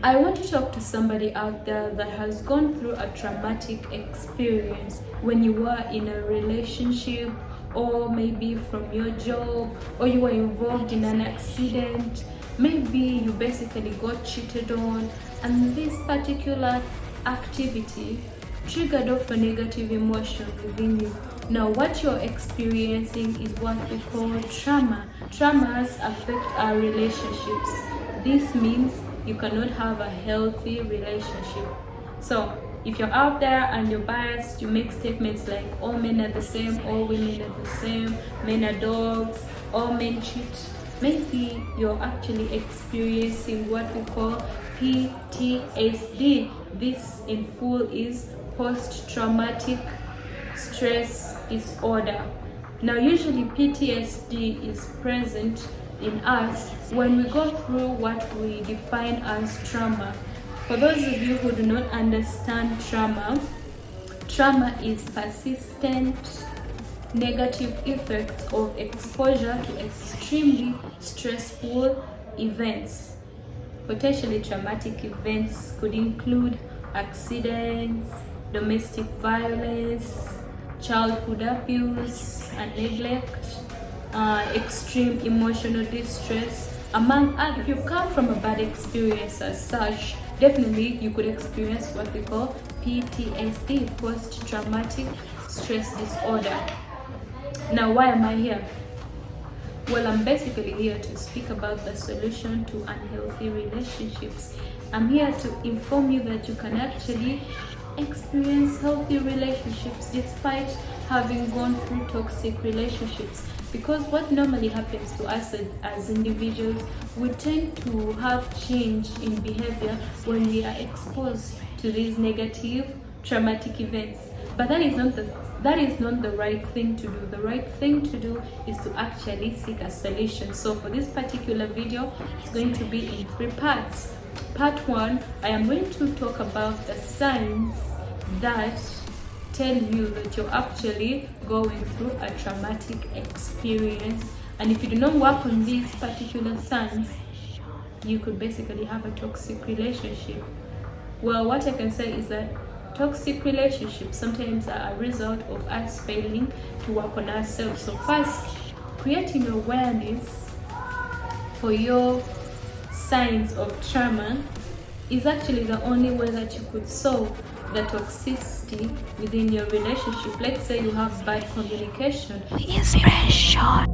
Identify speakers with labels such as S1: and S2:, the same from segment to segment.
S1: I want to talk to somebody out there that has gone through a traumatic experience when you were in a relationship, or maybe from your job, or you were involved in an accident. Maybe you basically got cheated on, and this particular activity triggered off a negative emotion within you. Now, what you're experiencing is what we call trauma. Traumas affect our relationships. This means you cannot have a healthy relationship. So, if you're out there and you're biased, you make statements like all men are the same, all women are the same, men are dogs, all men cheat. Maybe you're actually experiencing what we call PTSD. This in full is post-traumatic stress disorder. Now, usually PTSD is present in us when we go through what we define as trauma. For those of you who do not understand trauma, trauma is persistent negative effects of exposure to extremely stressful events. Potentially traumatic events could include accidents, domestic violence, childhood abuse and neglect, extreme emotional distress, among others. If you come from a bad experience as such, definitely you could experience what we call PTSD, post-traumatic stress disorder. Now, why am I here? Well, I'm basically here to speak about the solution to unhealthy relationships. I'm here to inform you that you can actually experience healthy relationships despite having gone through toxic relationships. Because what normally happens to us as individuals, we tend to have change in behavior when we are exposed to these negative traumatic events. But that is not the right thing to do. The right thing to do is to actually seek a solution. So for this particular video, it's going to be in 3 parts. Part 1, I am going to talk about the signs that tell you that you're actually going through a traumatic experience, and if you do not work on these particular signs, you could basically have a toxic relationship. Well, what I can say is that toxic relationships sometimes are a result of us failing to work on ourselves. So first, creating awareness for your signs of trauma is actually the only way that you could solve the toxicity within your relationship. Let's say you have bad communication. Inspiration.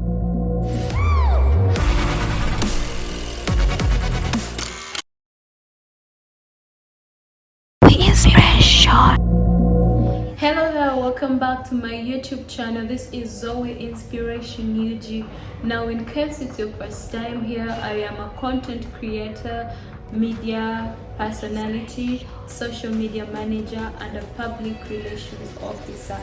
S1: Hello there, welcome back to my YouTube channel. This is Zoe Inspiration UG. Now, in case it's your first time here, I am a content creator, media personality, social media manager, and a public relations officer.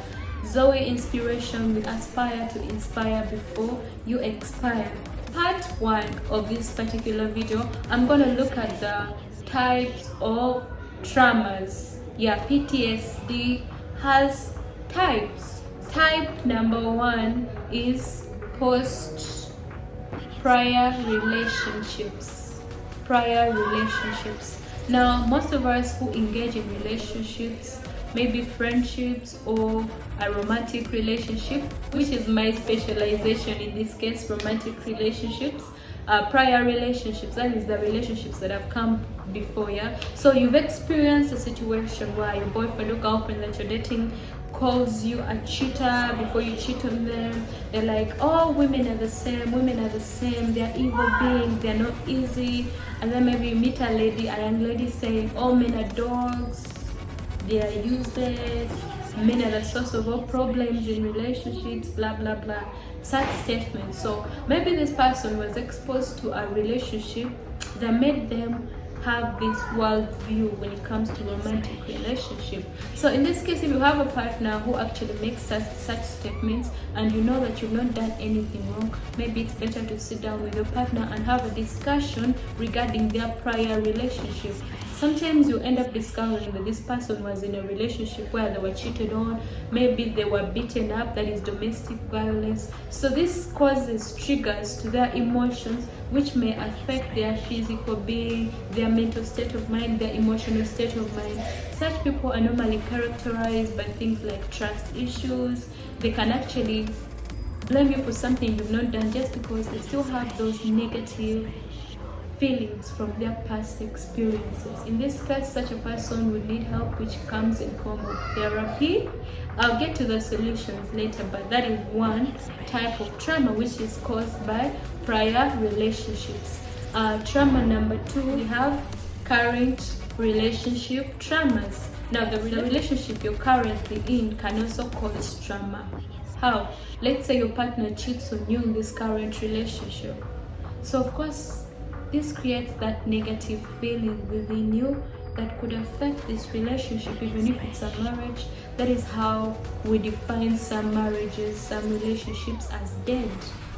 S1: Zoe Inspiration will aspire to inspire before you expire. Part 1 of this particular video, I'm going to look at the types of traumas. Yeah, PTSD has types. Type number 1 is prior relationships. Now, most of us who engage in relationships, maybe friendships or a romantic relationship, which is my specialization in this case, romantic relationships, prior relationships, that is the relationships that have come before. Yeah, so you've experienced a situation where your boyfriend or girlfriend that you're dating calls you a cheater before you cheat on them. They're like, oh, women are the same, they're evil beings, they're not easy. And then maybe you meet a young lady saying, all men are dogs, they are useless, men are the source of all problems in relationships, blah blah blah, such statements. So maybe this person was exposed to a relationship that made them have this world view when it comes to romantic relationship. So in this case, if you have a partner who actually makes such statements and you know that you've not done anything wrong, maybe it's better to sit down with your partner and have a discussion regarding their prior relationship. Sometimes you end up discovering that this person was in a relationship where they were cheated on, maybe they were beaten up, that is domestic violence. So this causes triggers to their emotions, which may affect their physical being, their mental state of mind, their emotional state of mind. Such people are normally characterized by things like trust issues. They can actually blame you for something you've not done just because they still have those negative feelings from their past experiences. In this case, such a person would need help, which comes in form of therapy. I'll get to the solutions later, but that is one type of trauma which is caused by prior relationships. Trauma number 2, we have current relationship traumas. Now, the relationship you're currently in can also cause trauma. How? Let's say your partner cheats on you in this current relationship. So of course, this creates that negative feeling within you that could affect this relationship, even if it's a marriage. That is how we define some marriages, some relationships as dead.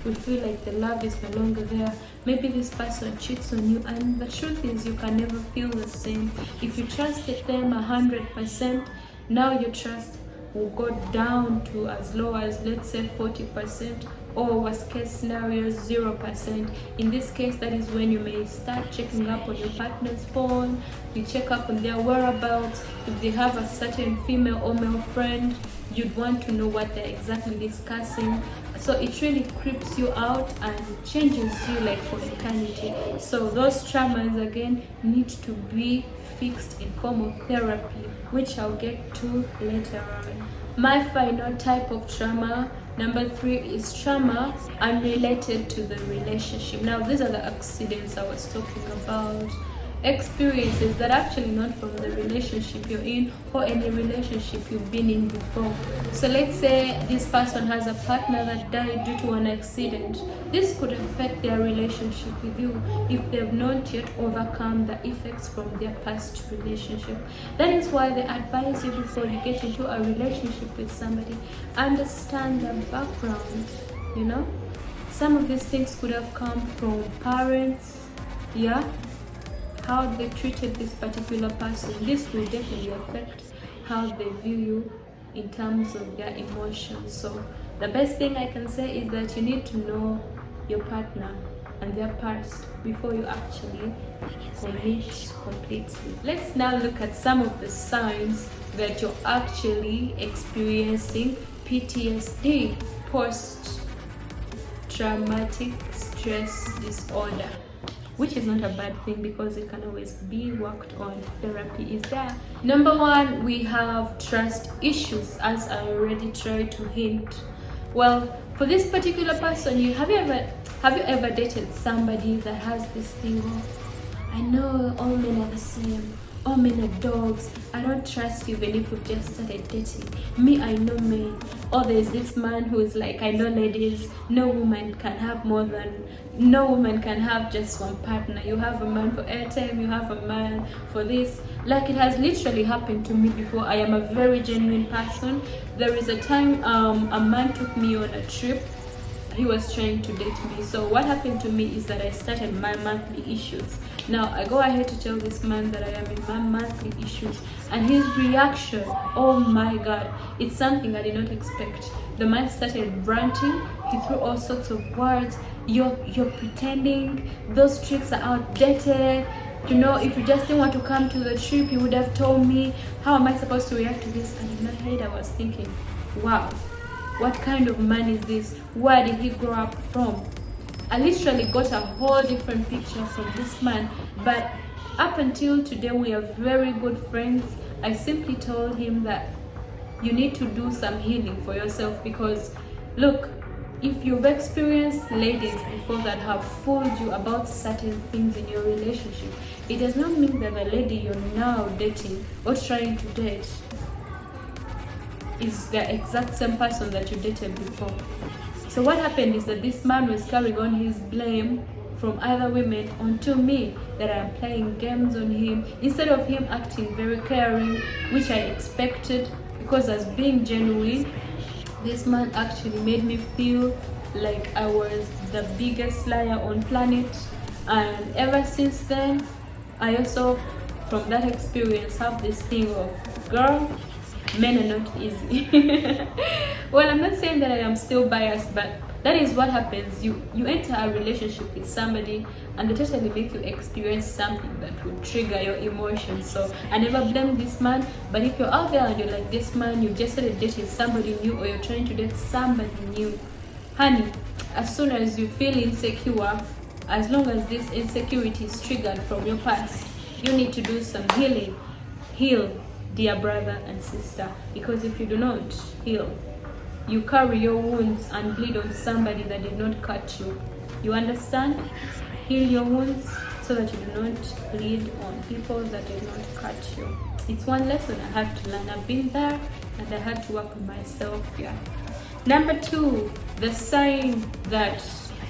S1: We feel like the love is no longer there. Maybe this person cheats on you, and the truth is you can never feel the same. If you trusted them 100%, now your trust will go down to as low as, let's say, 40%, or worst case scenario 0%. In this case, that is when you may start checking up on your partner's phone. You check up on their whereabouts. If they have a certain female or male friend, you'd want to know what they're exactly discussing. So it really creeps you out and changes you like for eternity. So those traumas again need to be fixed in form of therapy, which I'll get to later on. My final type of trauma, number 3, is trauma unrelated to the relationship. Now, these are the accidents I was talking about. Experiences that are actually not from the relationship you're in or any relationship you've been in before. So let's say this person has a partner that died due to an accident. This could affect their relationship with you if they've not yet overcome the effects from their past relationship. That is why they advise you before you get into a relationship with somebody, understand their background. Some of these things could have come from parents, how they treated this particular person. This will definitely affect how they view you in terms of their emotions. So the best thing I can say is that you need to know your partner and their past before you actually commit completely. Let's now look at some of the signs that you're actually experiencing PTSD, post-traumatic stress disorder, which is not a bad thing because it can always be worked on. Therapy is there. Number 1, we have trust issues, as I already tried to hint. Well, for this particular person, have you ever dated somebody that has this thing of, I know all men are the same, all men are dogs, I don't trust you even if we've just started dating. Me, I know men. Or there's this man who is like, I know ladies, no woman can have just one partner. You have a man for airtime, you have a man for this. Like, it has literally happened to me before. I am a very genuine person. There is a time a man took me on a trip. He was trying to date me. So what happened to me is that I started my monthly issues. Now I go ahead to tell this man that I am in my monthly issues, and his reaction, oh my god, it's something I did not expect. The man started ranting. He threw all sorts of words. You're pretending, those tricks are outdated. If you just didn't want to come to the trip, you would have told me. How am I supposed to react to this? And in my head I was thinking, wow, what kind of man is this? Where did he grow up from? I literally got a whole different picture from this man. But up until today, we are very good friends. I simply told him that you need to do some healing for yourself, because look, if you've experienced ladies before that have fooled you about certain things in your relationship, it does not mean that the lady you're now dating or trying to date is the exact same person that you dated before. So what happened is that this man was carrying on his blame from other women onto me, that I am playing games on him, instead of him acting very caring, which I expected, because as being genuine, this man actually made me feel like I was the biggest liar on planet. And ever since then, I also from that experience have this thing of, girl, men are not easy. Well, I'm not saying that I am still biased, but that is what happens. You enter a relationship with somebody and they totally make you experience something that will trigger your emotions. So I never blame this man, but if you're out there and you're like, this man, you just started dating somebody new, or you're trying to date somebody new, honey, as soon as you feel insecure, as long as this insecurity is triggered from your past, you need to do some healing. Heal, dear brother and sister, because if you do not heal, you carry your wounds and bleed on somebody that did not cut you. You understand? Heal your wounds so that you do not bleed on people that did not cut you. It's one lesson I had to learn. I've been there and I had to work on myself. Yeah. Number 2, the sign that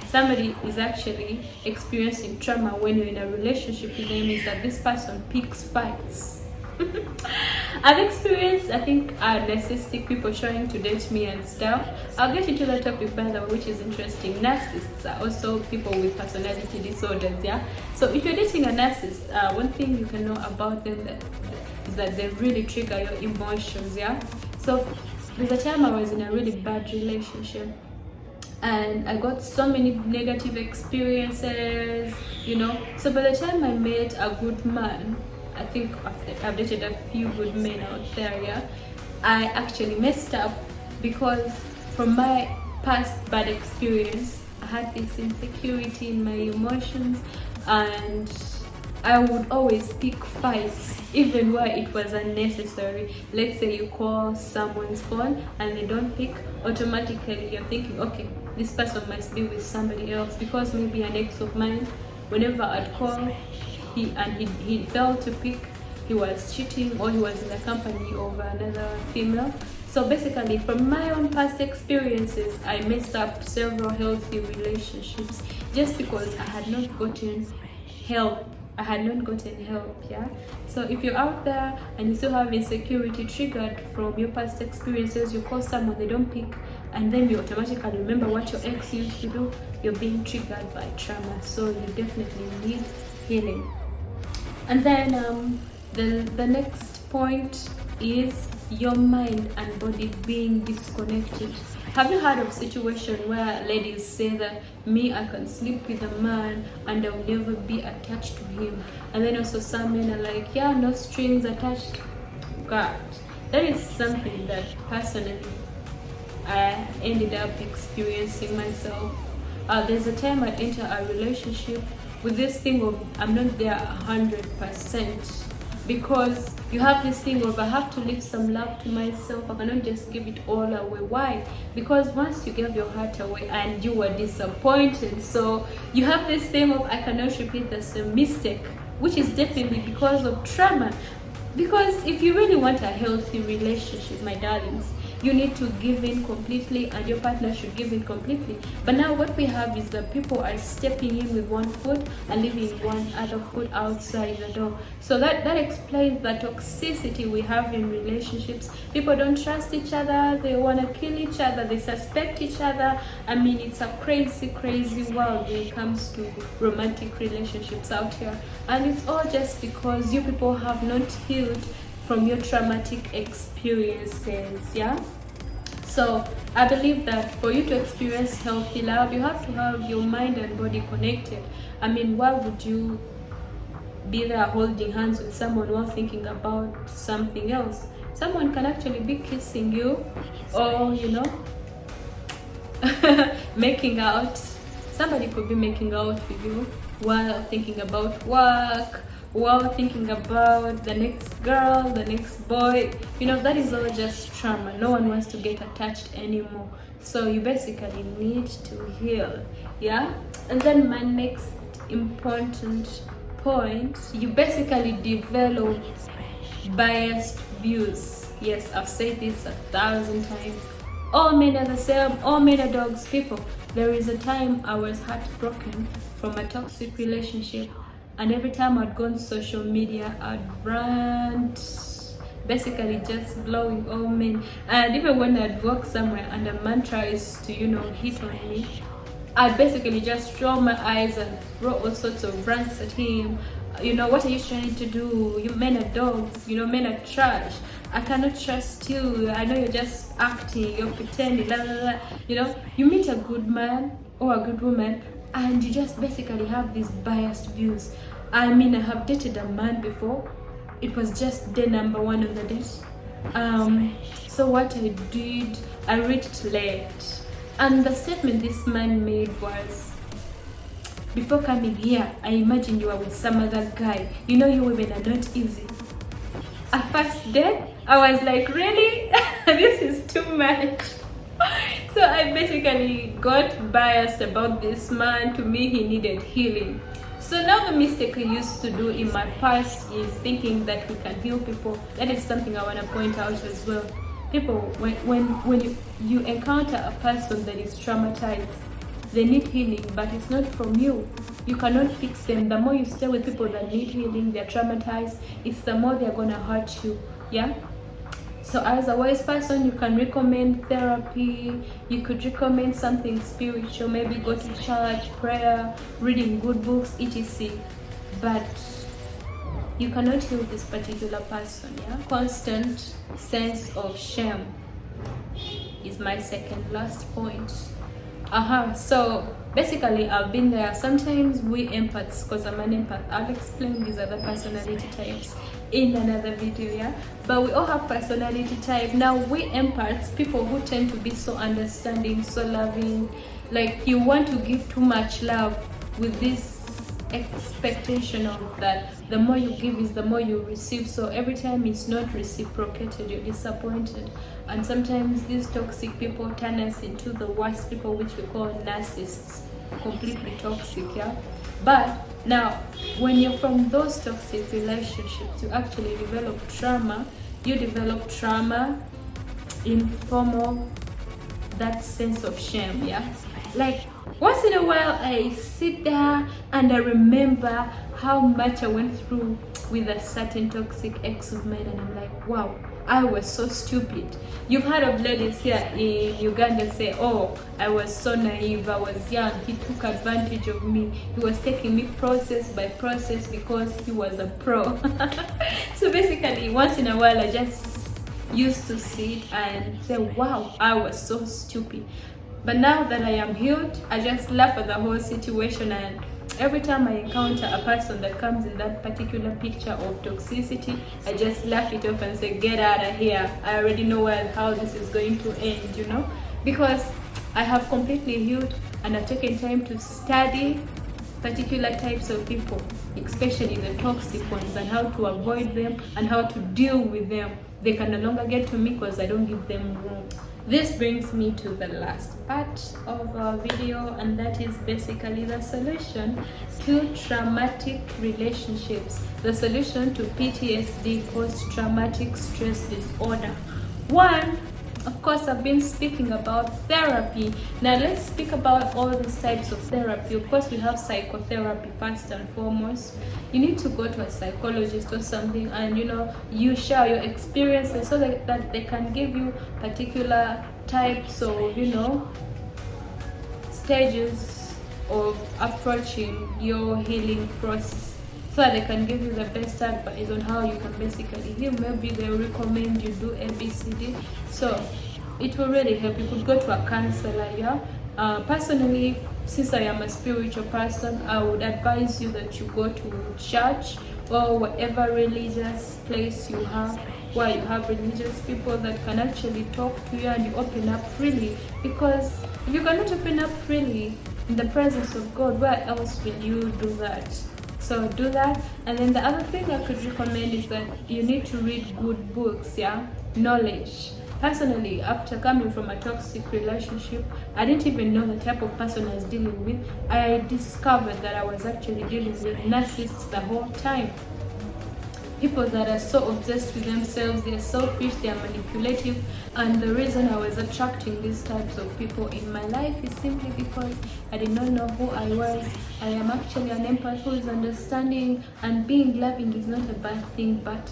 S1: somebody is actually experiencing trauma when you're in a relationship with them is that this person picks fights. I've experienced, I think, narcissistic people trying to date me and stuff. I'll get into that topic, by the way, which is interesting. Narcissists are also people with personality disorders, yeah? So if you're dating a narcissist, one thing you can know about them is that they really trigger your emotions, yeah? So there's a time I was in a really bad relationship and I got so many negative experiences, you know? So by the time I met a good man, I think I've dated a few good men out there, yeah, I actually messed up because from my past bad experience, I had this insecurity in my emotions and I would always pick fights even where it was unnecessary. Let's say you call someone's phone and they don't pick, automatically you're thinking, okay, this person must be with somebody else, because maybe an ex of mine, whenever I'd call, he failed to pick, he was cheating or he was in the company of another female. So basically, from my own past experiences, I messed up several healthy relationships just because I had not gotten help. Yeah. So if you're out there and you still have insecurity triggered from your past experiences, you call someone, they don't pick, and then you automatically remember what your ex used to do, you're being triggered by trauma. So you definitely need healing. And then the next point is your mind and body being disconnected. Have you heard of situation where ladies say that, me, I can sleep with a man and I'll never be attached to him? And then also some men are like, yeah, no strings attached. God, that is something that personally I ended up experiencing myself. There's a time I enter a relationship with this thing of I'm not there 100%, because you have this thing of I have to leave some love to myself. I cannot just give it all away. Why? Because once you gave your heart away and you were disappointed, so you have this thing of I cannot repeat the same mistake, which is definitely because of trauma. Because if you really want a healthy relationship, my darlings, you need to give in completely and your partner should give in completely. But now what we have is that people are stepping in with one foot and leaving one other foot outside the door. So that explains the toxicity we have in relationships. People don't trust each other, they want to kill each other, they suspect each other. I mean, it's a crazy world when it comes to romantic relationships out here. And it's all just because you people have not healed from your traumatic experiences, yeah? So I believe that for you to experience healthy love, you have to have your mind and body connected. I mean, why would you be there holding hands with someone while thinking about something else? Someone can actually be kissing you or, you know, making out. Somebody could be making out with you while thinking about work, while thinking about the next girl, the next boy. You know, that is all just trauma. No one wants to get attached anymore. So you basically need to heal, yeah? And then my next important point, you basically develop biased views. Yes, I've said this 1,000 times. All men are the same, all men are dogs, people. There is a time I was heartbroken from a toxic relationship, and every time I'd go on social media, I'd rant, basically just blowing all men. And even when I'd walk somewhere and a man tries to, you know, hit on me, I'd basically just roll my eyes and throw all sorts of rants at him. You know, what are you trying to do? You men are dogs, you know, men are trash. I cannot trust you. I know you're just acting, you're pretending, blah, blah, blah. You know, you meet a good man or a good woman and you just basically have these biased views. I mean, I have dated a man before. It was just day number 1 of the date. So what I did, I reached late. And the statement this man made was, before coming here, I imagine you are with some other guy. You know, you women are not easy. At first date, I was like, really? This is too much. So I basically got biased about this man. To me, he needed healing. So now the mistake I used to do in my past is thinking that we can heal people. That is something I want to point out as well. People, when you encounter a person that is traumatized, they need healing, but it's not from you. You cannot fix them. The more you stay with people that need healing, they're traumatized, it's the more they're gonna hurt you. Yeah. So as a wise person, you can recommend therapy. You could recommend something spiritual, maybe go to church, prayer, reading good books, etc. But you cannot heal this particular person. Yeah. Constant sense of shame is my second last point. So basically, I've been there. Sometimes we empaths, because I'm an empath, I'll explain these other personality types in another video, yeah. But we all have personality type. Now we empaths, people who tend to be so understanding, so loving, like you want to give too much love with this expectation of that the more you give is the more you receive. So every time it's not reciprocated, you're disappointed. And sometimes these toxic people turn us into the worst people, which we call narcissists. Completely toxic, yeah. But now when you're from those toxic relationships, you actually develop trauma. You develop trauma in form of that sense of shame, yeah. Like once in a while I sit there and I remember how much I went through with a certain toxic ex of mine, and I'm like, wow, I was so stupid. You've heard of ladies here in Uganda say, oh, I was so naive, I was young, he took advantage of me, he was taking me process by process because he was a pro. So basically, once in a while I just used to sit and say, wow, I was so stupid. But now that I am healed, I just laugh at the whole situation, and every time I encounter a person that comes in that particular picture of toxicity, I just laugh it off and say, get out of here. I already know how this is going to end, you know, because I have completely healed and I've taken time to study particular types of people, especially the toxic ones, and how to avoid them and how to deal with them. They can no longer get to me because I don't give them room. This brings me to the last part of our video, and that is basically the solution to traumatic relationships, the solution to PTSD, post-traumatic stress disorder. One, of course, I've been speaking about therapy. Now let's speak about all these types of therapy. Of course, we have psychotherapy first and foremost. You need to go to a psychologist or something, and you share your experiences so that they can give you particular types of stages of approaching your healing process, so that they can give you the best advice on how you can basically heal. Maybe they'll recommend you do ABCD, so it will really help. You could go to a counselor. Yeah. Personally, since I am a spiritual person, I would advise you that you go to church or whatever religious place you have, where you have religious people that can actually talk to you and you open up freely. Because if you cannot open up freely in the presence of God, where else will you do that? So do that. And then the other thing I could recommend is that you need to read good books, yeah, knowledge. Personally, after coming from a toxic relationship, I didn't even know the type of person I was dealing with. I discovered that I was actually dealing with narcissists the whole time. People that are so obsessed with themselves, they are selfish, they are manipulative. And the reason I was attracting these types of people in my life is simply because I did not know who I was. I am actually an empath who is understanding, and being loving is not a bad thing, but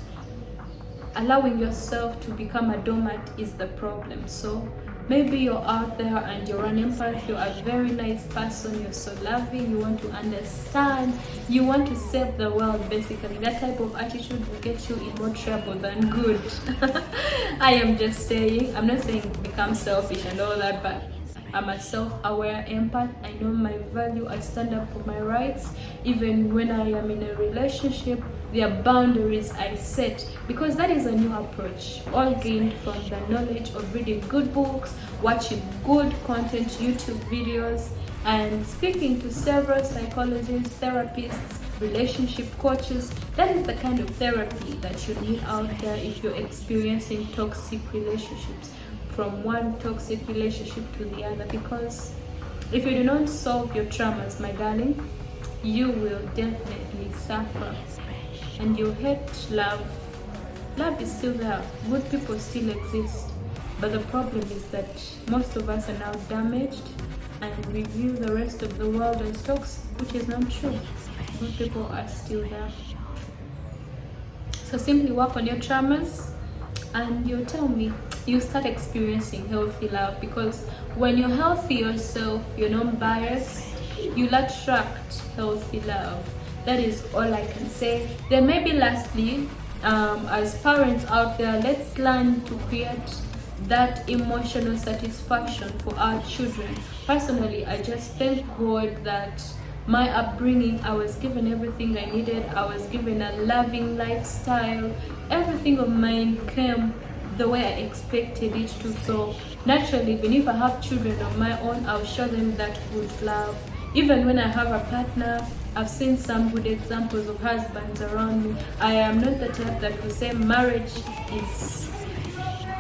S1: allowing yourself to become a doormat is the problem. So Maybe you're out there and you're an empath, you're a very nice person, you're so loving, you want to understand, you want to save the world basically. That type of attitude will get you in more trouble than good. I am just saying, I'm not saying become selfish and all that, but I'm a self-aware empath. I know my value, I stand up for my rights. Even when I am in a relationship, there are boundaries I set, because that is a new approach, all gained from the knowledge of reading good books, watching good content, YouTube videos, and speaking to several psychologists, therapists, relationship coaches. That is the kind of therapy that you need out there if you're experiencing toxic relationships, from one toxic relationship to the other. Because if you do not solve your traumas, my darling, you will definitely suffer. And you hate love. Love is still there. Good people still exist. But the problem is that most of us are now damaged and we view the rest of the world as toxic, which is not true. Good people are still there. So simply work on your traumas and you'll tell me, you start experiencing healthy love. Because when you're healthy yourself, you're not biased, you'll attract healthy love. That is all I can say. Then maybe lastly, as parents out there, let's learn to create that emotional satisfaction for our children. Personally, I just thank God that my upbringing, I was given everything I needed. I was given a loving lifestyle. Everything of mine came the way I expected it to. So naturally, even if I have children of my own, I'll show them that good love. Even when I have a partner, I've seen some good examples of husbands around me. I am not the type that will say marriage is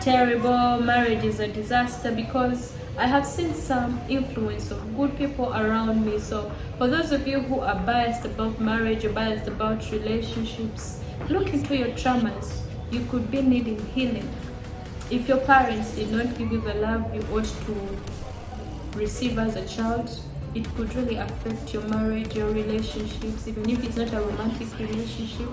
S1: terrible, marriage is a disaster, because I have seen some influence of good people around me. So for those of you who are biased about marriage or biased about relationships, look into your traumas. You could be needing healing. If your parents did not give you the love you ought to receive as a child, it could really affect your marriage, your relationships. Even if it's not a romantic relationship,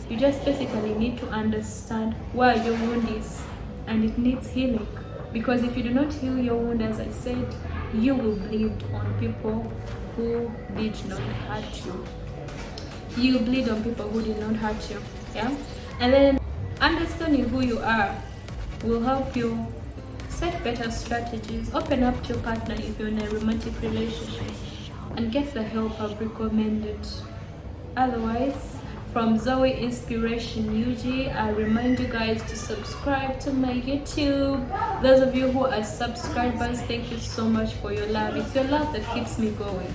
S1: you just basically need to understand where your wound is, and it needs healing. Because if you do not heal your wound, as I said, you will bleed on people who did not hurt you. You bleed on people who did not hurt you. Yeah? And then understanding who you are will help you set better strategies. Open up to your partner if you're in a romantic relationship and get the help I've recommended. Otherwise, from Zoe Inspiration UG, I remind you guys to subscribe to my YouTube. Those of you who are subscribers, thank you so much for your love. It's your love that keeps me going.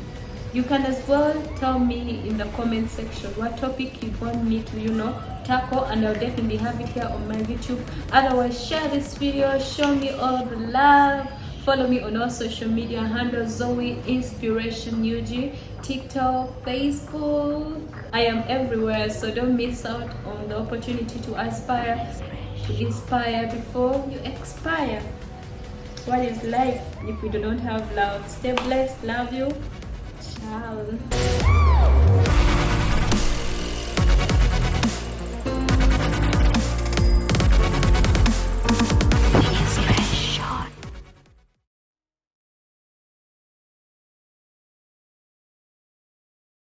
S1: You can as well tell me in the comment section what topic you want me to, tackle, and I'll definitely have it here on my YouTube. Otherwise, share this video, show me all the love. Follow me on all social media handles, Zoe Inspiration UG, TikTok, Facebook. I am everywhere, so don't miss out on the opportunity to aspire, to inspire before you expire. What is life if we do not have love? Stay blessed. Love you. Ciao.